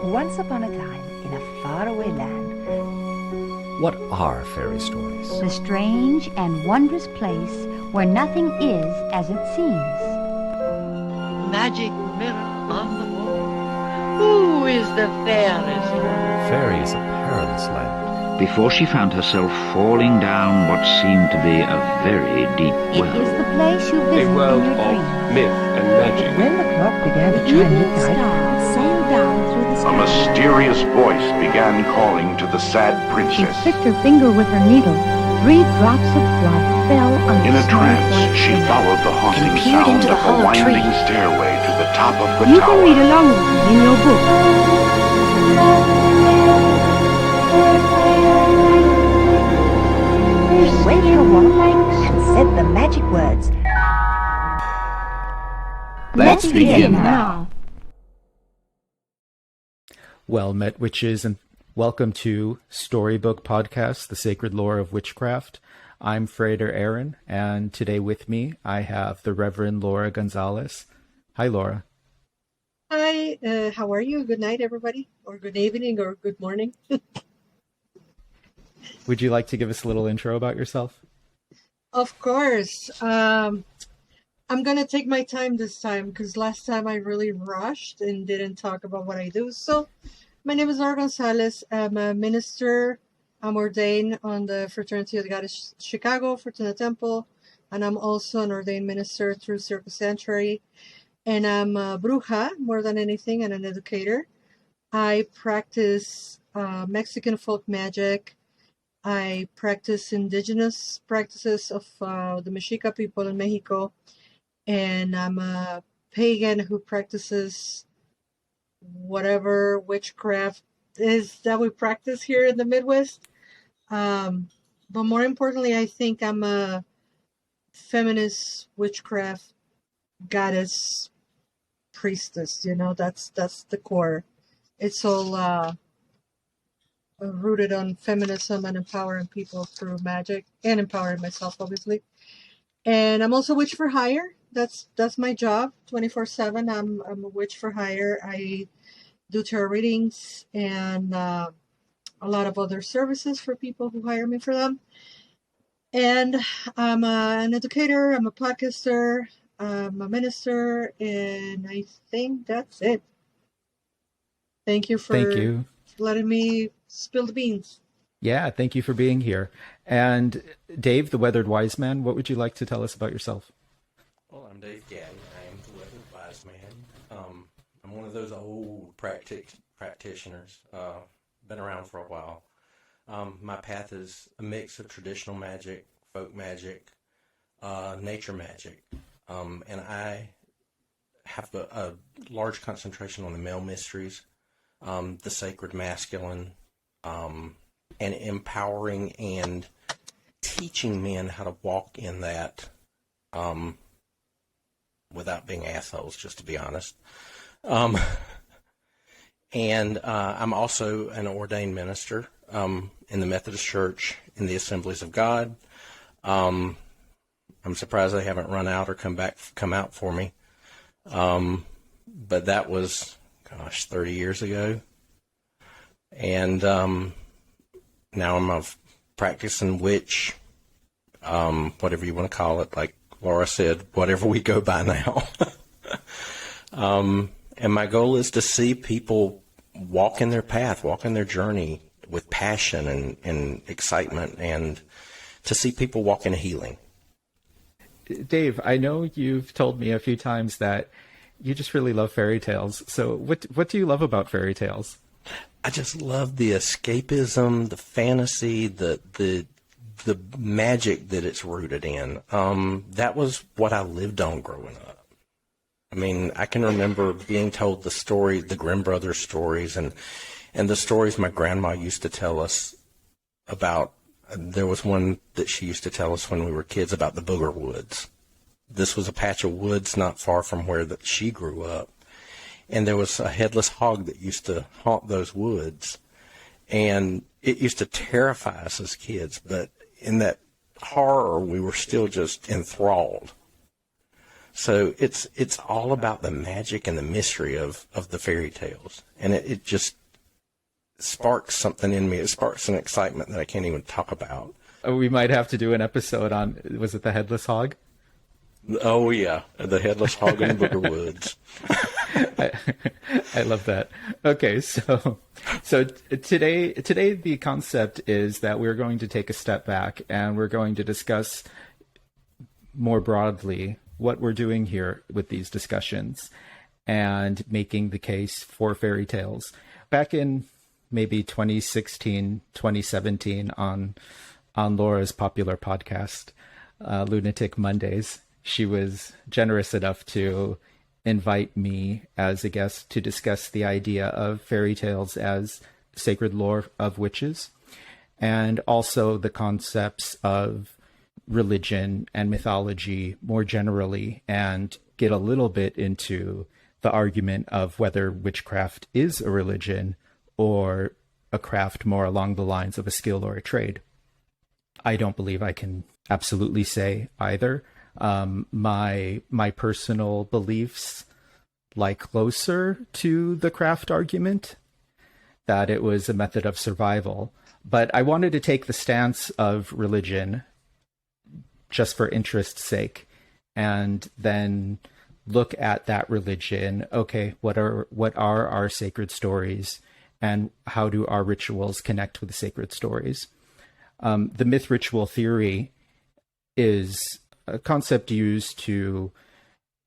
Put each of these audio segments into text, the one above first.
Once upon a time, in a faraway land, What are fairy stories? The strange and wondrous place where nothing is as it seems. Magic mirror on the wall. Who is the fairest? Fairy is a perilous land. Before she found herself falling down what seemed to be a very deep It well. is the place you visit A world in your of dreams. myth and magic. when the clock began to The chime evening midnight, star sailed down through the A sky. mysterious voice began calling to the sad She princess. pricked her finger with her needle. 3 drops of blood fell on the In a small trance, white she finger. followed the haunting And peered sound into the of a hollow winding tree. stairway to the top of the You tower. can read along with me in your book. she waved her wand and said the magic words. Let's begin now. Well met, witches, and welcome to Storybook Podcast, The Sacred Lore of Witchcraft. I'm Frazer Aaron, and today with me I have the Reverend Laura Gonzalez. Hi, Laura. Hi, how are you? Good night, everybody, or good evening, or good morning. Would you like to give us a little intro about yourself? Of course. I'm going to take my time this time because last time I really rushed and didn't talk about what I do. So, my name is Laura Gonzalez. I'm a minister. I'm ordained on the Fraternity of the Goddess Chicago, Fortuna Temple, and I'm also an ordained minister through Circus Sanctuary. And I'm a bruja more than anything, and an educator. I practice Mexican folk magic. I practice indigenous practices of the Mexica people in Mexico. And I'm a pagan who practices whatever witchcraft is that we practice here in the Midwest. But more importantly, I think I'm a feminist witchcraft goddess priestess. You know, that's the core. It's all rooted on feminism and empowering people through magic and empowering myself, obviously. And I'm also witch for hire. That's my job, 24/7. I'm a witch for hire. I do tarot readings and a lot of other services for people who hire me for them. And I'm an educator. I'm a podcaster. I'm a minister, and I think that's it. Thank you for letting me spill the beans. Yeah, thank you for being here. And Dave, the Weathered Wise Man, what would you like to tell us about yourself? Well, I'm Dave Gaddy. I am the Weathered Wise Man. I'm one of those old practitioners. Been around for a while. My path is a mix of traditional magic, folk magic, nature magic. And I have a large concentration on the male mysteries, the sacred masculine, and empowering and teaching men how to walk in that without being assholes, just to be honest. And I'm also an ordained minister in the Methodist Church in the Assemblies of God. I'm surprised they haven't run out or come out for me. But that was, 30 years ago. And now I'm a practicing witch, whatever you want to call it. Like Laura said, whatever we go by now. And my goal is to see people walk in their path, walk in their journey with passion and excitement, and to see people walk in healing. Dave, I know you've told me a few times that you just really love fairy tales. So what do you love about fairy tales? I just love the escapism, the fantasy, the magic that it's rooted in. That was what I lived on growing up. I mean, I can remember being told the Grimm Brothers stories, and the stories my grandma used to tell us about. There was one that she used to tell us when we were kids about the Booger Woods. This was a patch of woods not far from where she grew up. And there was a headless hog that used to haunt those woods. And it used to terrify us as kids. But in that horror, we were still just enthralled. So it's all about the magic and the mystery of the fairy tales. And it just sparks something in me. It sparks an excitement that I can't even talk about. We might have to do an episode on, was it the Headless Hog? Oh, yeah. The Headless Hog in the Booger Woods. I love that. Okay, so today the concept is that we're going to take a step back and we're going to discuss more broadly what we're doing here with these discussions and making the case for fairy tales. Back in maybe 2016, 2017 on Laura's popular podcast, Lunatic Mondays, she was generous enough to invite me as a guest to discuss the idea of fairy tales as sacred lore of witches, and also the concepts of religion and mythology more generally, and get a little bit into the argument of whether witchcraft is a religion or a craft more along the lines of a skill or a trade. I don't believe I can absolutely say either. My personal beliefs lie closer to the craft argument, that it was a method of survival. But I wanted to take the stance of religion just for interest's sake, and then look at that religion. Okay, what are our sacred stories, and how do our rituals connect with the sacred stories? The myth ritual theory is a concept used to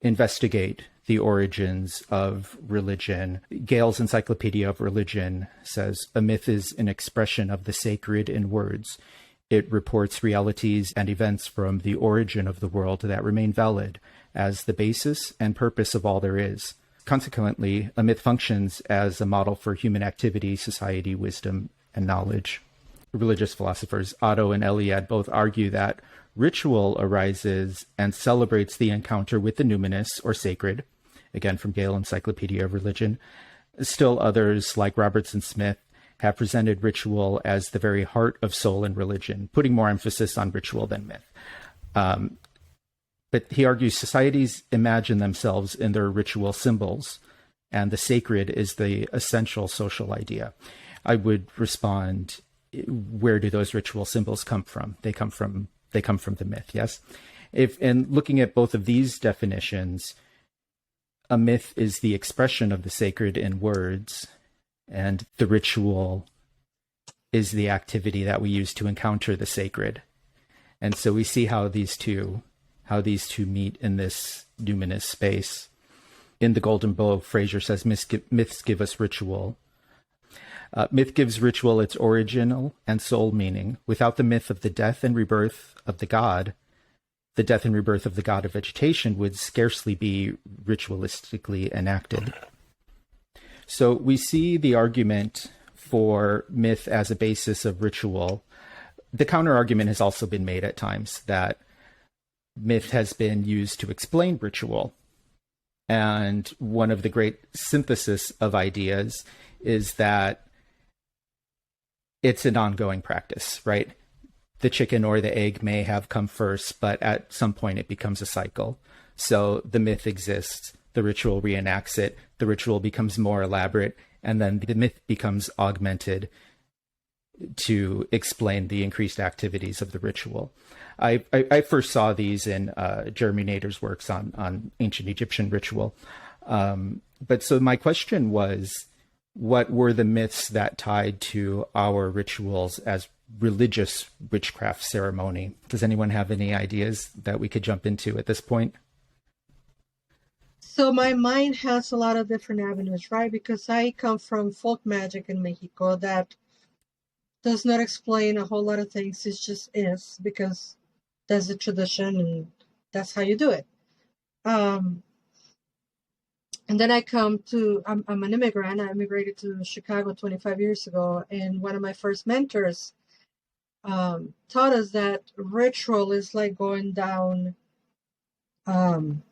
investigate the origins of religion. Gale's Encyclopedia of Religion says, a myth is an expression of the sacred in words. It reports realities and events from the origin of the world that remain valid as the basis and purpose of all there is. Consequently, a myth functions as a model for human activity, society, wisdom, and knowledge. Religious philosophers Otto and Eliade both argue that ritual arises and celebrates the encounter with the numinous or sacred, again from Gale Encyclopedia of Religion. Still others, like Robertson Smith, have presented ritual as the very heart of soul and religion, putting more emphasis on ritual than myth. But he argues societies imagine themselves in their ritual symbols, and the sacred is the essential social idea. I would respond, where do those ritual symbols come from? They come from the myth, yes? And looking at both of these definitions, a myth is the expression of the sacred in words, and the ritual is the activity that we use to encounter the sacred. And so we see how these two meet in this numinous space. In The Golden Bow, Frazer says, myths give us ritual. Myth gives ritual its original and sole meaning. Without the myth of the death and rebirth of the god of vegetation would scarcely be ritualistically enacted. So we see the argument for myth as a basis of ritual. The counter argument has also been made at times that myth has been used to explain ritual. And one of the great synthesis of ideas is that it's an ongoing practice, right? The chicken or the egg may have come first, but at some point it becomes a cycle. So the myth exists, the ritual reenacts it, the ritual becomes more elaborate, and then the myth becomes augmented to explain the increased activities of the ritual. I first saw these in Jeremy Naydler's works on ancient Egyptian ritual. But so my question was, what were the myths that tied to our rituals as religious witchcraft ceremony? Does anyone have any ideas that we could jump into at this point? So my mind has a lot of different avenues, right? Because I come from folk magic in Mexico that does not explain a whole lot of things. It just is, because that's the tradition and that's how you do it. And then I'm an immigrant. I immigrated to Chicago 25 years ago. And one of my first mentors taught us that ritual is like going down kind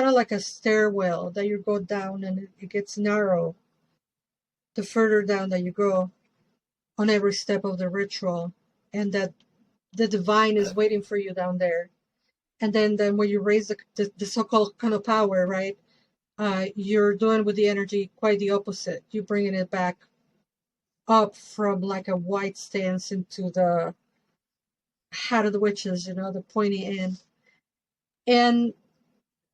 of like a stairwell that you go down and it gets narrow the further down that you go on every step of the ritual, and that the divine is waiting for you down there. And then when you raise the so-called kind of power, right, you're doing with the energy quite the opposite. You're bringing it back up from like a white stance into the hat of the witches, the pointy end. And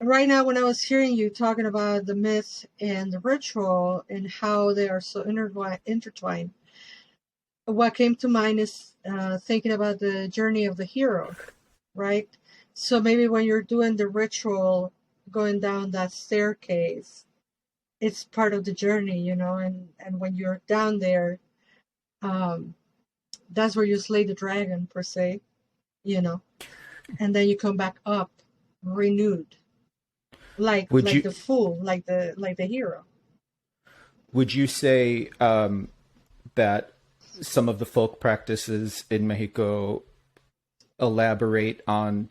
right now, when I was hearing you talking about the myth and the ritual and how they are so intertwined, what came to mind is thinking about the journey of the hero, right? So maybe when you're doing the ritual, going down that staircase, it's part of the journey, and when you're down there, that's where you slay the dragon, per se, and then you come back up renewed, like the fool, like the hero. Would you say that some of the folk practices in Mexico elaborate on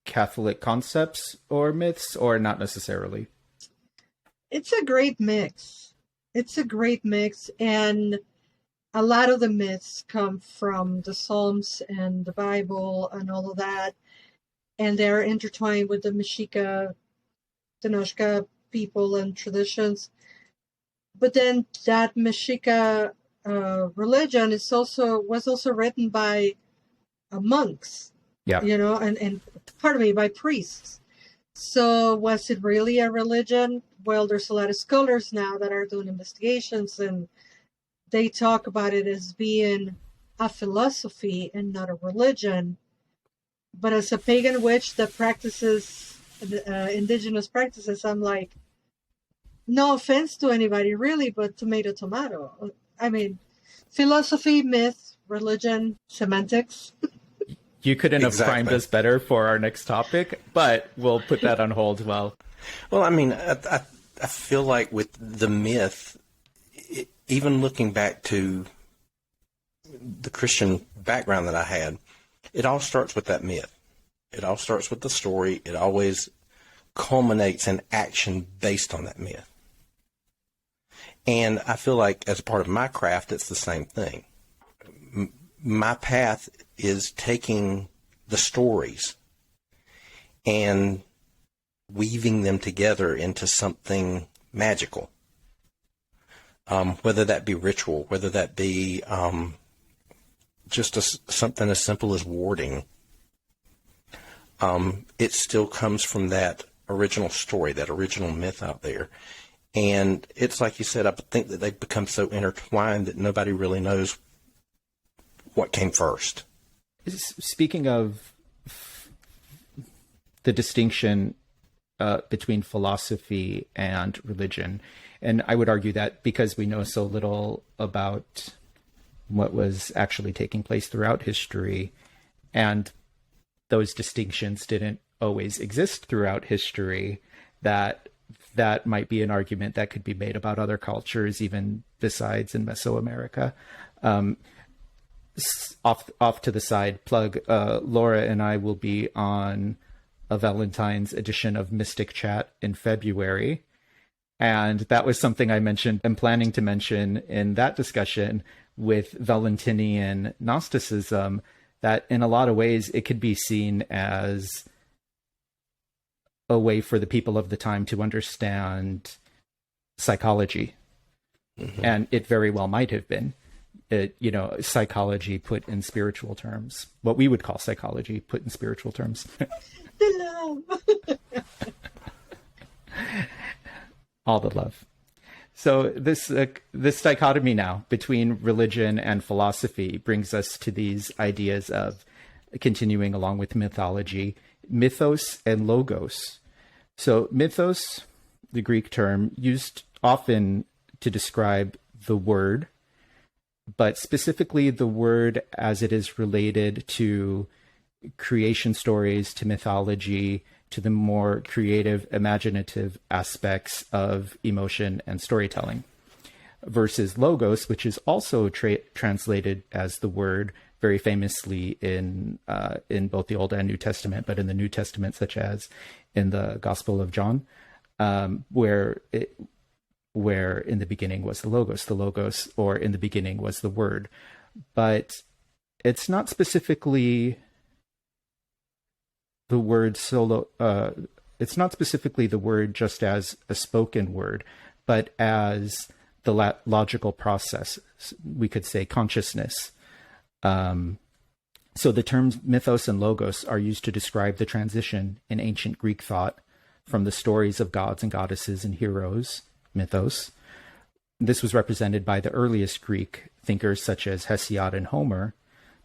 Catholic concepts or myths, or not necessarily? It's a great mix. And a lot of the myths come from the Psalms and the Bible and all of that, and they're intertwined with the Mexica, Tenochca people and traditions. But then that Mexica religion was also written by monks, and by priests. So was it really a religion? Well, there's a lot of scholars now that are doing investigations, and they talk about it as being a philosophy and not a religion. But as a pagan witch that practices indigenous practices, I'm like, no offense to anybody really, but tomato. I mean, philosophy, myth, religion, semantics. You couldn't have primed us better for our next topic, but we'll put that on hold. Well, I mean, I feel like with the myth, even looking back to the Christian background that I had, it all starts with that myth. It all starts with the story. It always culminates in action based on that myth. And I feel like as a part of my craft, it's the same thing. My path is taking the stories and weaving them together into something magical. Whether that be ritual, whether that be just something as simple as warding, it still comes from that original story, that original myth out there. And it's like you said, I think that they've become so intertwined that nobody really knows what came first. Speaking of the distinction between philosophy and religion, and I would argue that because we know so little about what was actually taking place throughout history, and those distinctions didn't always exist throughout history, that might be an argument that could be made about other cultures, even besides in Mesoamerica. Off to the side, plug, Laura and I will be on a Valentine's edition of Mystic Chat in February. And that was something I mentioned and planning to mention in that discussion with Valentinian Gnosticism, that in a lot of ways it could be seen as a way for the people of the time to understand psychology. Mm-hmm. And it very well might have been. Psychology put in spiritual terms. What we would call psychology put in spiritual terms. The love. All the love. So this dichotomy now between religion and philosophy brings us to these ideas of, continuing along with mythology, mythos and logos. So mythos, the Greek term, used often to describe the word, but specifically the word as it is related to creation stories, to mythology, to the more creative, imaginative aspects of emotion and storytelling, versus logos, which is also translated as the word very famously in both the Old and New Testament, but in the New Testament, such as in the Gospel of John, where in the beginning was the logos, or in the beginning was the word. But it's not specifically the word solo, it's not specifically the word just as a spoken word, but as the logical process, we could say consciousness. So the terms mythos and logos are used to describe the transition in ancient Greek thought from the stories of gods and goddesses and heroes, mythos. This was represented by the earliest Greek thinkers such as Hesiod and Homer,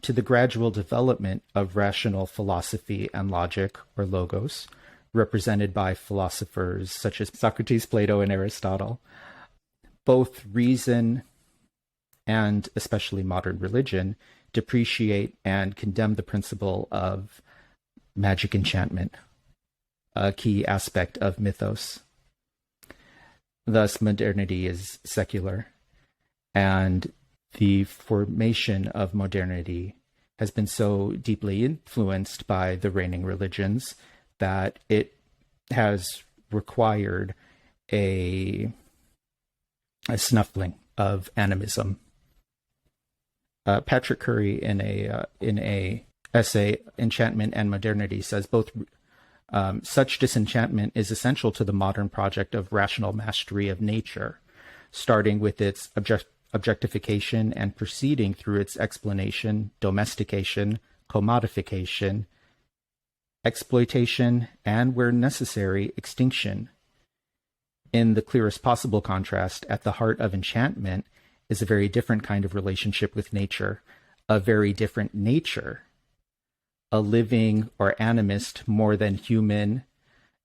to the gradual development of rational philosophy and logic, or logos, represented by philosophers such as Socrates, Plato, and Aristotle. Both reason and especially modern religion depreciate and condemn the principle of magic enchantment, a key aspect of mythos. Thus, modernity is secular, and the formation of modernity has been so deeply influenced by the reigning religions that it has required a snuffling of animism. Patrick Curry in a essay, Enchantment and Modernity, says both such disenchantment is essential to the modern project of rational mastery of nature, starting with its objectification and proceeding through its explanation, domestication, commodification, exploitation, and, where necessary, extinction. In the clearest possible contrast, at the heart of enchantment is a very different kind of relationship with nature, a very different nature, a living or animist, more than human,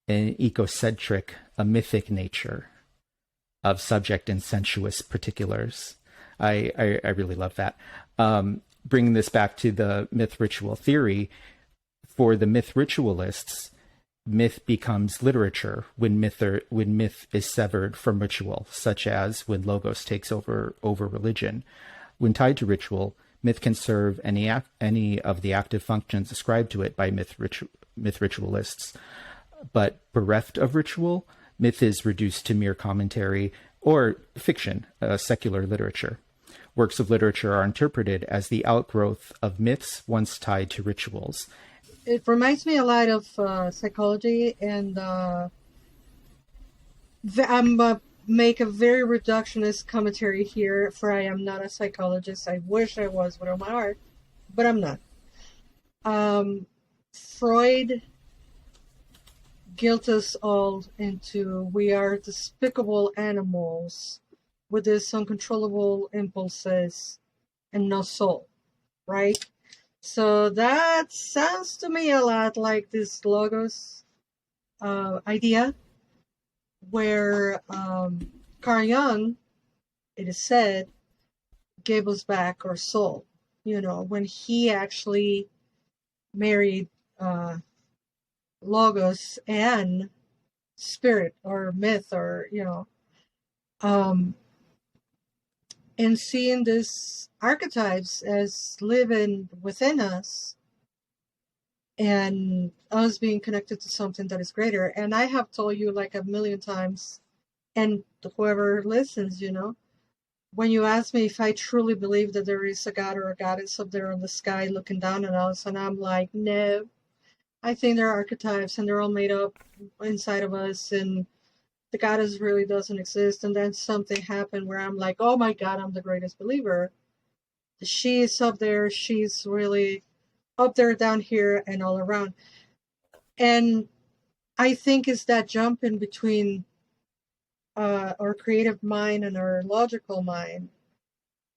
an ecocentric, a mythic nature of subject and sensuous particulars. I really love that. Bringing this back to the myth ritual theory, for the myth ritualists, myth becomes literature when myth is severed from ritual, such as when logos takes over religion. When tied to ritual, myth can serve any of the active functions ascribed to it by myth ritualists. But bereft of ritual, myth is reduced to mere commentary or fiction, secular literature. Works of literature are interpreted as the outgrowth of myths once tied to rituals. It reminds me a lot of psychology, and I'm make a very reductionist commentary here, for I am not a psychologist. I wish I was with all my heart, but I'm not. Freud guilt us all into we are despicable animals with these uncontrollable impulses and no soul, right? So that sounds to me a lot like this logos idea, where Carl Jung, it is said, gave us back our soul. You know, when he actually married logos and spirit or myth, or, you know, and seeing these archetypes as living within us and us being connected to something that is greater. And I have told you like a million times, and whoever listens, you know, when you ask me if I truly believe that there is a god or a goddess up there in the sky looking down at us, and I'm like, no, I think they're archetypes and they're all made up inside of us, and the goddess really doesn't exist. And then something happened where I'm like, oh my God, I'm the greatest believer. She is up there. She's really up there, down here, and all around. And I think it's that jump in between our creative mind and our logical mind.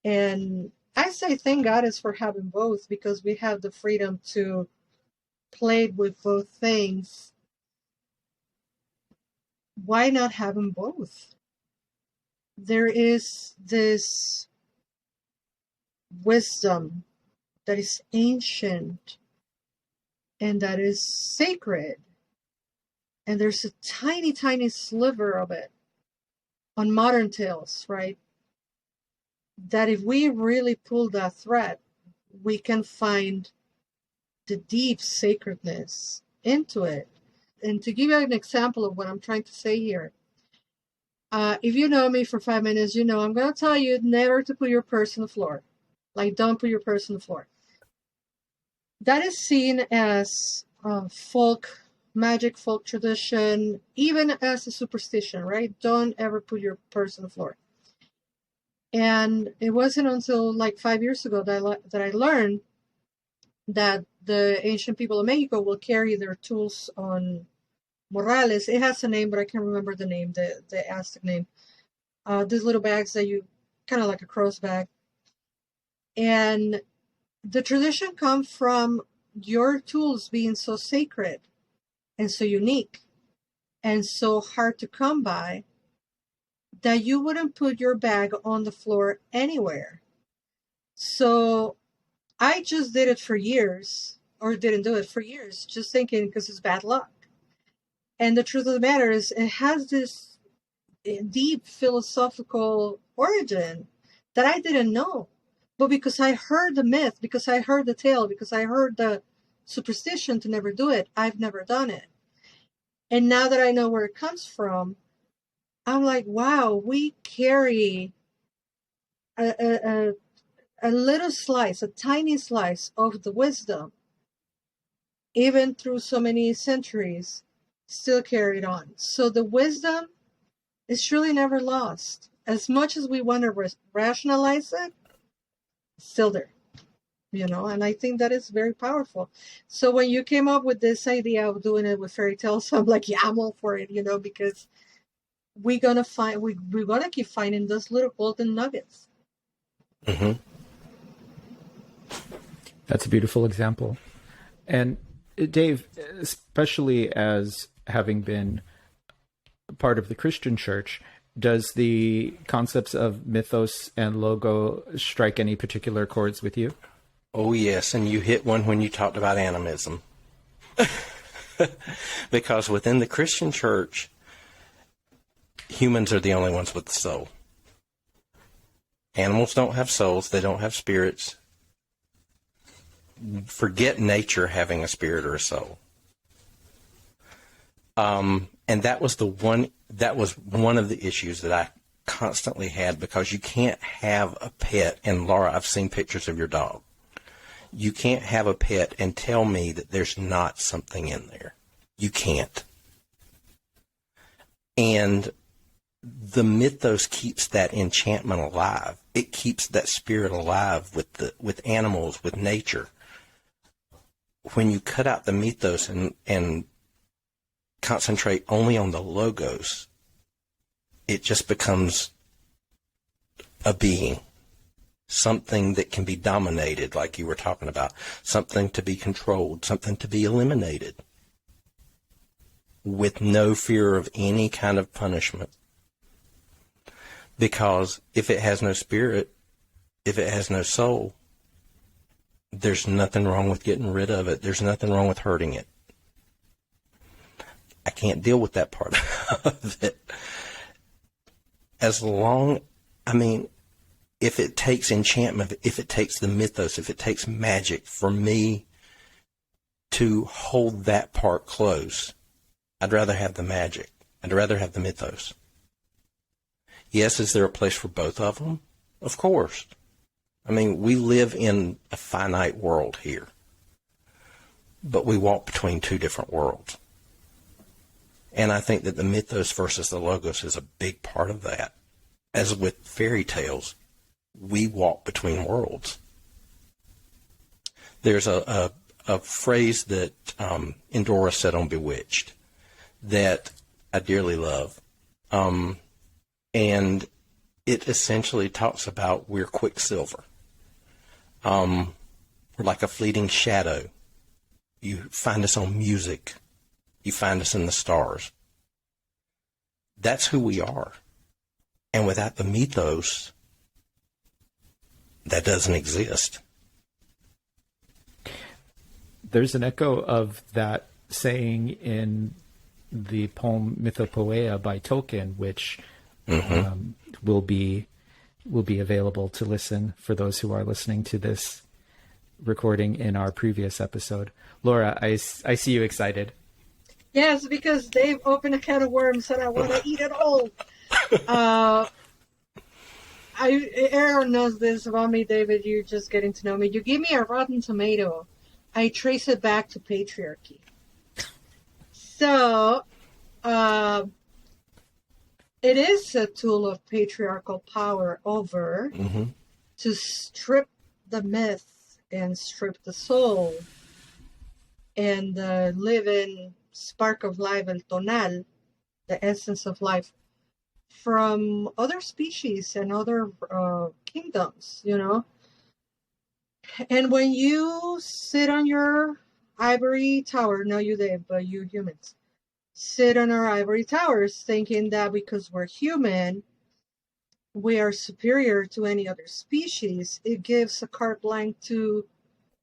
And I say thank Goddess for having both, because we have the freedom to play with both things. Why not have them both? There is this wisdom that is ancient and that is sacred. And there's a tiny, tiny sliver of it on modern tales, right? That if we really pull that thread, we can find the deep sacredness into it. And to give you an example of what I'm trying to say here, if you know me for 5 minutes, you know I'm going to tell you never to put your purse on the floor. Like, don't put your purse on the floor. That is seen as magic folk tradition, even as a superstition, right? Don't ever put your purse on the floor. And it wasn't until like 5 years ago that I learned that the ancient people of Mexico will carry their tools on morrales. It has a name, but I can't remember the name, the Aztec name. These little bags that you, kind of like a crow's bag. And the tradition comes from your tools being so sacred and so unique and so hard to come by that you wouldn't put your bag on the floor anywhere. So I just did it for years, or didn't do it for years, just thinking because it's bad luck. And the truth of the matter is, it has this deep philosophical origin that I didn't know. But because I heard the myth, because I heard the tale, because I heard the superstition to never do it, I've never done it. And now that I know where it comes from, I'm like, wow, we carry a little slice, a tiny slice of the wisdom, even through so many centuries, still carried on. So the wisdom is truly never lost. As much as we want to rationalize it, it's still there, and I think that is very powerful. So when you came up with this idea of doing it with fairy tales, I'm like, yeah, I'm all for it, because we're gonna keep finding those little golden nuggets. Mm-hmm. That's a beautiful example. And Dave, especially as having been part of the Christian church, does the concepts of mythos and logo strike any particular chords with you? Oh, yes, and you hit one when you talked about animism. Because within the Christian church, humans are the only ones with the soul. Animals don't have souls. They don't have spirits. Forget nature having a spirit or a soul. And that was one of the issues that I constantly had, because you can't have a pet. And Laura, I've seen pictures of your dog. You can't have a pet and tell me that there's not something in there. You can't. And the mythos keeps that enchantment alive. It keeps that spirit alive with animals, with nature. When you cut out the mythos and concentrate only on the logos, it just becomes a being, something that can be dominated, like you were talking about, something to be controlled, something to be eliminated, with no fear of any kind of punishment. Because if it has no spirit, if it has no soul, there's nothing wrong with getting rid of it. There's nothing wrong with hurting it. I can't deal with that part of it. If it takes enchantment, if it takes the mythos, if it takes magic for me to hold that part close, I'd rather have the magic. I'd rather have the mythos. Yes, is there a place for both of them? Of course. We live in a finite world here, but we walk between two different worlds. And I think that the mythos versus the logos is a big part of that. As with fairy tales, we walk between worlds. There's a phrase that Endora said on Bewitched that I dearly love. And it essentially talks about we're quicksilver. We're like a fleeting shadow. You find us on music. You find us in the stars. That's who we are. And without the mythos, that doesn't exist. There's an echo of that saying in the poem MYTHOPOEIA by Tolkien, which will be available to listen for those who are listening to this recording in our previous episode. Laura, I see you excited. Yes, because Dave opened a can of worms and I want to eat it all. Aaron knows this about me, David. You're just getting to know me. You give me a rotten tomato, I trace it back to patriarchy. So, it is a tool of patriarchal power over to strip the myth and strip the soul and the living spark of life, el tonal, the essence of life, from other species and other kingdoms, you know. And when you sit on your ivory tower, not you, Dave, but you humans, sit on our ivory towers thinking that because we're human, we are superior to any other species, it gives a carte blanche to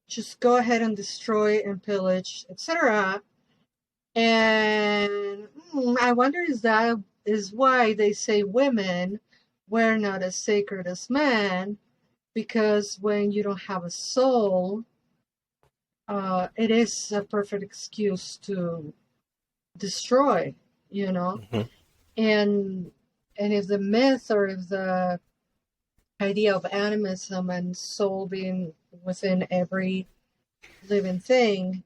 just go ahead and destroy and pillage, etc. And I wonder is that is why they say women were not as sacred as men, because when you don't have a soul, it is a perfect excuse to destroy, you know. And if the myth or if the idea of animism and soul being within every living thing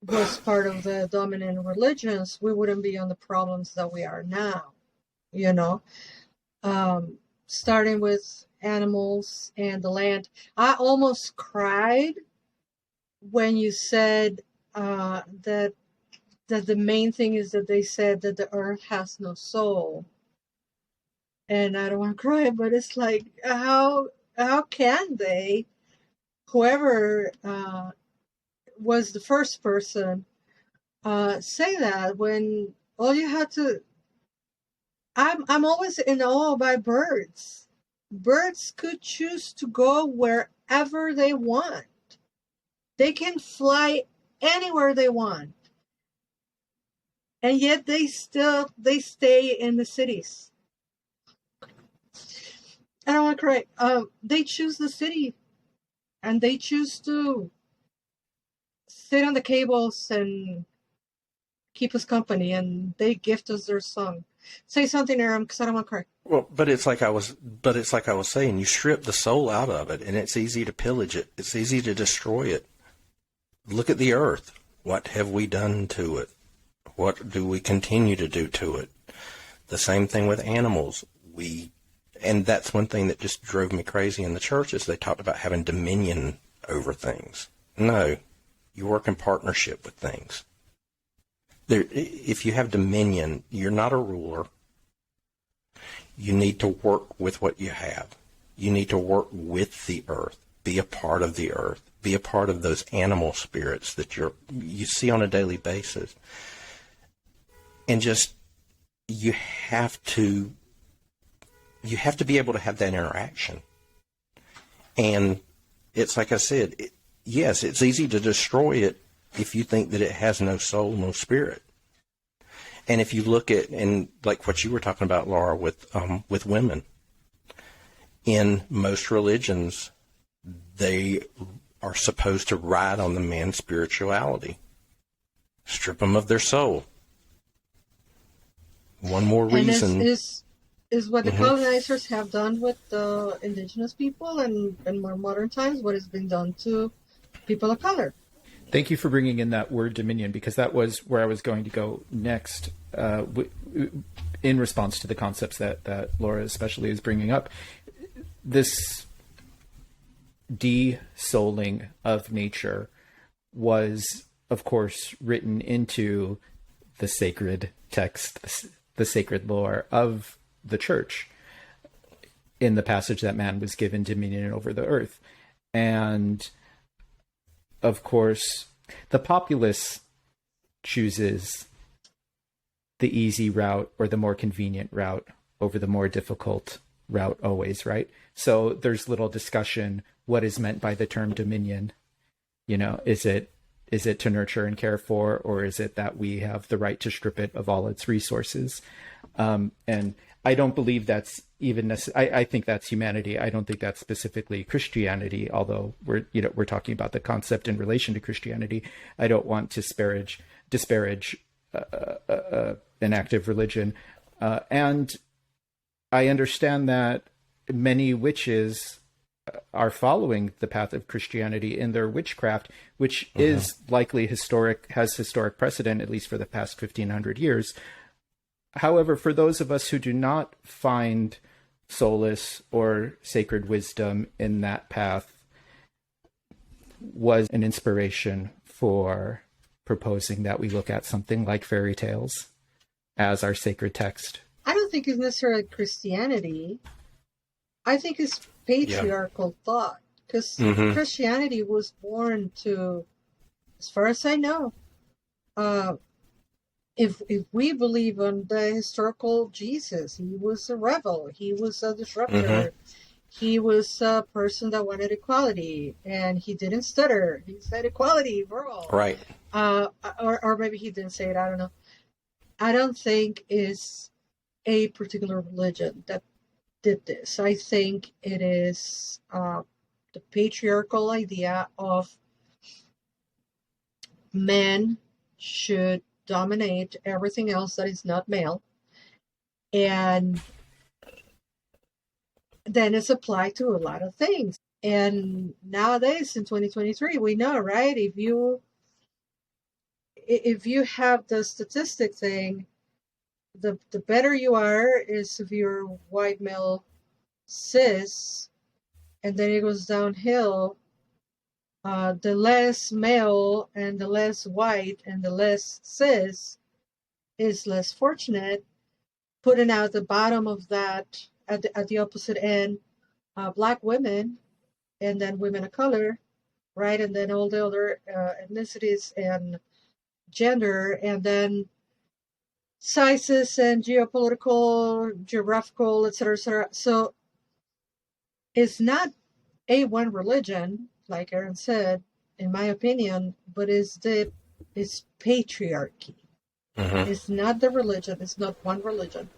was part of the dominant religions, we wouldn't be on the problems that we are now, you know. Starting with animals and the land. I almost cried when you said that the main thing is that they said that the earth has no soul. And I don't want to cry, but it's like, how can they, whoever was the first person, say that when all you had to... I'm always in awe by birds. Birds could choose to go wherever they want. They can fly anywhere they want. And yet they stay in the cities. I don't want to cry. They choose the city, and they choose to sit on the cables and keep us company, and they gift us their song. Say something, Aram, because I don't want to cry. Well, but it's like I was saying, you strip the soul out of it, and it's easy to pillage it. It's easy to destroy it. Look at the earth. What have we done to it? What do we continue to do to it? The same thing with animals. And that's one thing that just drove me crazy in the churches. They talked about having dominion over things. No, you work in partnership with things. If you have dominion, you're not a ruler. You need to work with what you have. You need to work with the earth. Be a part of the earth. Be a part of those animal spirits that you see on a daily basis. And just, you have to be able to have that interaction. And it's like I said, yes, it's easy to destroy it if you think that it has no soul, no spirit. And if you look at, and like what you were talking about, Laura, with women, in most religions, they are supposed to ride on the man's spirituality, strip them of their soul. One more reason. And is what the colonizers have done with the indigenous people, and in more modern times, what has been done to people of color. Thank you for bringing in that word dominion, because that was where I was going to go next, in response to the concepts that Laura especially is bringing up. This de-souling of nature was, of course, written into the sacred text, the sacred lore of the church, in the passage that man was given dominion over the earth. And of course, the populace chooses the easy route or the more convenient route over the more difficult route always, right? So there's little discussion what is meant by the term dominion. You know, is it to nurture and care for, or is it that we have the right to strip it of all its resources? And I don't believe that's even I think that's humanity. I don't think that's specifically Christianity, although we're talking about the concept in relation to Christianity. I don't want to disparage an active religion. And I understand that many witches are following the path of Christianity in their witchcraft, which is likely has historic precedent, at least for the past 1,500 years. However, for those of us who do not find solace or sacred wisdom in that path, was an inspiration for proposing that we look at something like fairy tales as our sacred text. I don't think it's necessarily Christianity. I think it's patriarchal thought, because Christianity was born to, as far as I know, if we believe on the historical Jesus, he was a rebel, he was a disruptor, he was a person that wanted equality, and he didn't stutter. He said equality for all. Right. Or maybe he didn't say it. I don't know. I don't think it's a particular religion that did this. I think it is the patriarchal idea of men should dominate everything else that is not male, and then it's applied to a lot of things. And nowadays in 2023, we know, right? If you have the statistic thing, the better you are is if you're white male cis, and then it goes downhill. The less male and the less white and the less cis is less fortunate. Putting out the bottom of that at the opposite end, Black women, and then women of color, right? And then all the other ethnicities and gender, and then sizes and geopolitical, geographical, etc., etc. So it's not a one religion, like Aaron said, in my opinion, but it's patriarchy. It's not the religion. It's not one religion.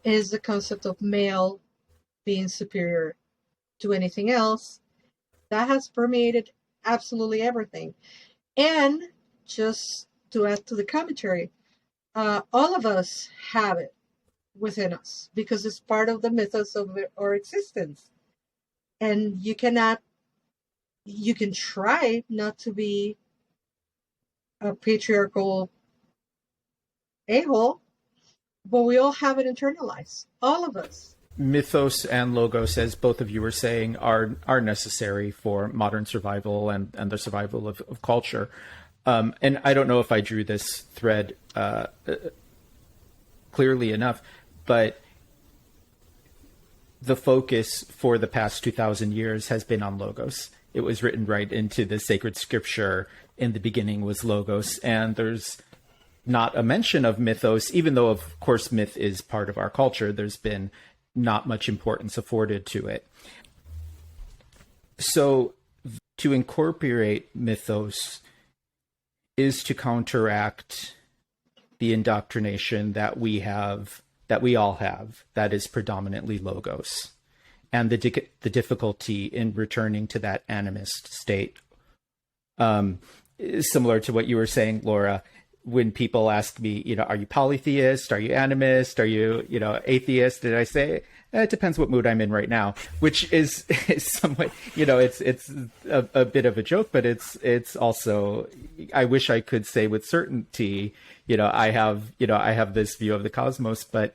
It's the concept of male being superior to anything else that has permeated absolutely everything. And just to add to the commentary, all of us have it within us because it's part of the mythos of our existence. And you can try not to be a patriarchal a-hole, but we all have it internalized, all of us. Mythos and logos, as both of you were saying, are necessary for modern survival and the survival of culture. And I don't know if I drew this thread clearly enough, but the focus for the past 2,000 years has been on logos. It was written right into the sacred scripture. In the beginning was logos, and there's not a mention of mythos, even though, of course, myth is part of our culture. There's been not much importance afforded to it. So to incorporate mythos is to counteract the indoctrination that we all have, that is predominantly logos, and the difficulty in returning to that animist state. Similar to what you were saying, Laura, when people ask me, are you polytheist? Are you animist? Are you, atheist? Did I say, it depends what mood I'm in right now, which is somewhat, it's a bit of a joke, but it's also, I wish I could say with certainty, I have this view of the cosmos, but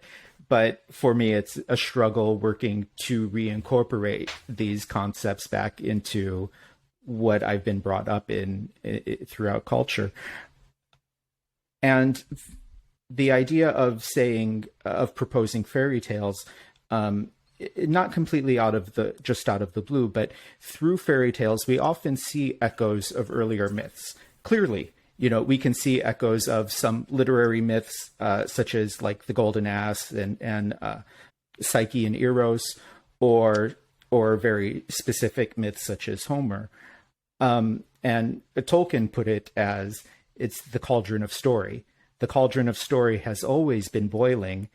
for me, it's a struggle working to reincorporate these concepts back into what I've been brought up in throughout culture. And the idea of proposing fairy tales, not completely just out of the blue, but through fairy tales, we often see echoes of earlier myths. Clearly, we can see echoes of some literary myths, such as like the Golden Ass and Psyche and Eros, or very specific myths such as Homer. And Tolkien put it as, it's the cauldron of story. The cauldron of story has always been boiling,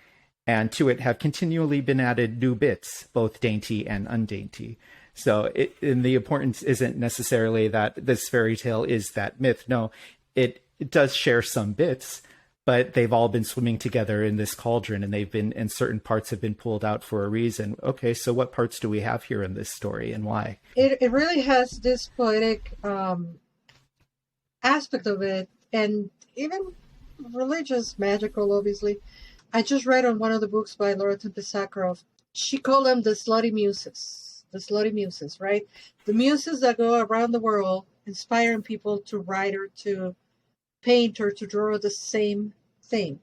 and to it have continually been added new bits, both dainty and undainty. So and the importance isn't necessarily that this fairy tale is that myth. No, it does share some bits, but they've all been swimming together in this cauldron, and certain parts have been pulled out for a reason. Okay, so what parts do we have here in this story, and why? It really has this poetic aspect of it, and even religious, magical, obviously. I just read on one of the books by Laura Tempest Zakroff. She called them the slutty muses. The slutty muses, right? The muses that go around the world inspiring people to write or to paint or to draw the same thing.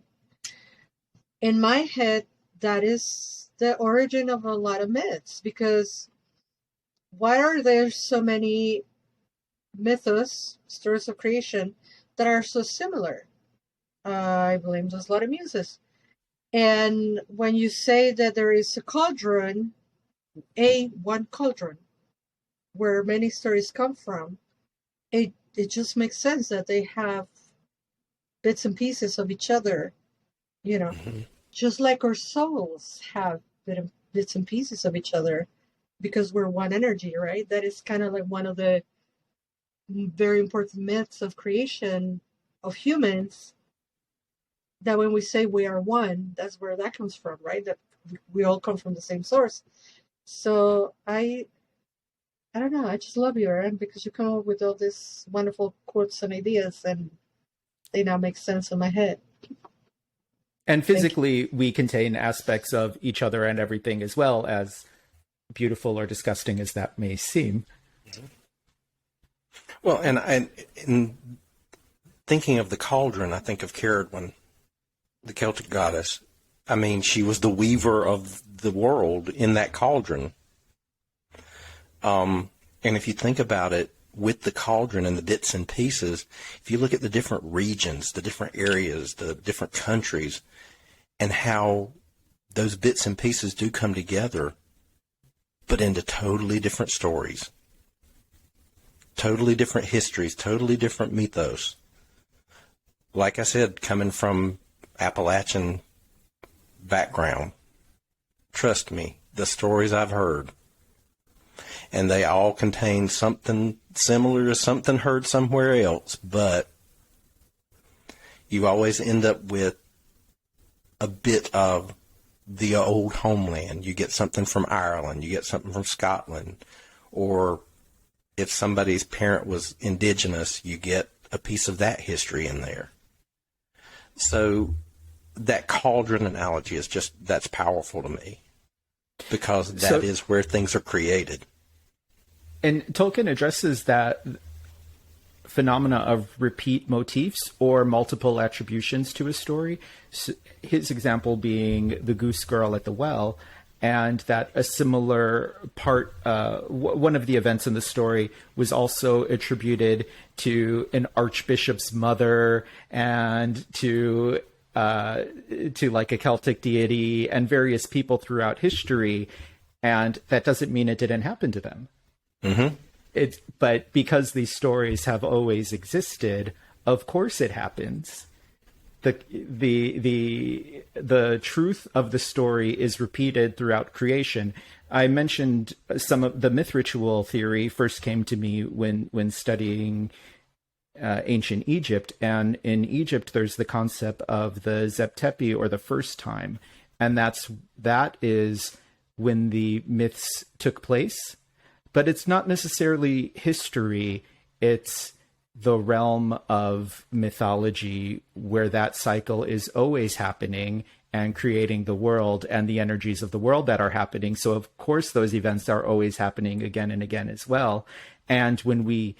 In my head, that is the origin of a lot of myths, because why are there so many mythos, stories of creation, that are so similar? I blame those lot of muses. And when you say that there is a cauldron, one cauldron, where many stories come from, it just makes sense that they have bits and pieces of each other, just like our souls have bits and pieces of each other, because we're one energy, right? That is kind of like one of the very important myths of creation of humans, that when we say we are one, that's where that comes from, right? That we all come from the same source. So I don't know, I just love you, Aaron, because you come up with all these wonderful quotes and ideas, and they now make sense in my head. And physically, we contain aspects of each other and everything, as well, as beautiful or disgusting as that may seem. Well, and in thinking of the cauldron, I think of Caradwen, the Celtic goddess. I mean, she was the weaver of the world in that cauldron. And if you think about it, with the cauldron and the bits and pieces, if you look at the different regions, the different areas, the different countries, and how those bits and pieces do come together, but into totally different stories, totally different histories, totally different mythos. Like I said, coming from Appalachian background, trust me, the stories I've heard, and they all contain something similar to something heard somewhere else, but you always end up with a bit of the old homeland. You get something from Ireland, you get something from Scotland, or if somebody's parent was indigenous, you get a piece of that history in there. So that cauldron analogy is that's powerful to me, because that is where things are created. And Tolkien addresses that phenomena of repeat motifs or multiple attributions to a story. So his example being the goose girl at the well, and that a similar part, one of the events in the story was also attributed to an archbishop's mother and to like a Celtic deity and various people throughout history, and that doesn't mean it didn't happen to them. Mm-hmm. But because these stories have always existed, of course it happens. The truth of the story is repeated throughout creation. I mentioned some of the myth ritual theory first came to me when studying ancient Egypt, and in Egypt there's the concept of the Zeptepi, or the first time, and that is when the myths took place. But it's not necessarily history, it's the realm of mythology where that cycle is always happening and creating the world and the energies of the world that are happening. So of course those events are always happening again and again as well. And when we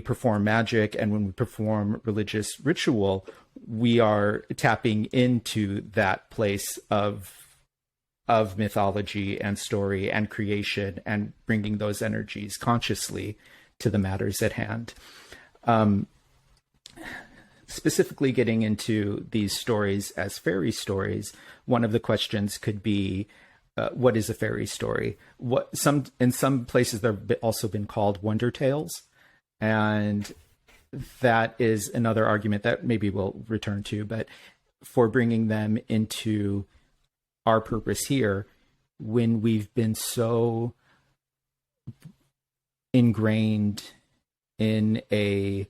perform magic and when we perform religious ritual, we are tapping into that place of mythology and story and creation, and bringing those energies consciously to the matters at hand. Specifically getting into these stories as fairy stories, one of the questions could be, what is a fairy story? In some places they've also been called wonder tales, and that is another argument that maybe we'll return to, but for bringing them into our purpose here, when we've been so ingrained in a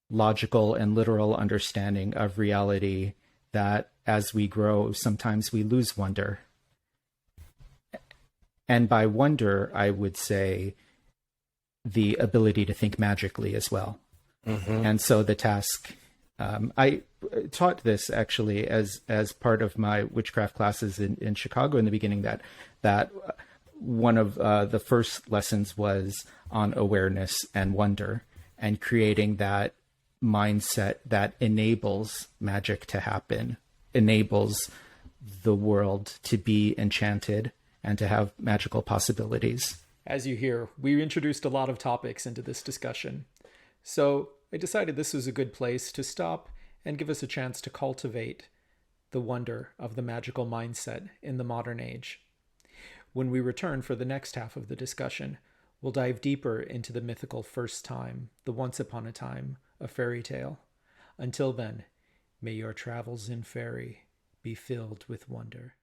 logical and literal understanding of reality that as we grow, sometimes we lose wonder. And by wonder, I would say the ability to think magically as well. Mm-hmm. And so the task, I taught this actually as part of my witchcraft classes in Chicago in the beginning, that one of the first lessons was on awareness and wonder, and creating that mindset that enables magic to happen, enables the world to be enchanted and to have magical possibilities. As you hear, we introduced a lot of topics into this discussion. So I decided this was a good place to stop and give us a chance to cultivate the wonder of the magical mindset in the modern age. When we return for the next half of the discussion, we'll dive deeper into the mythical first time, the once upon a time, a fairy tale. Until then, may your travels in fairy be filled with wonder.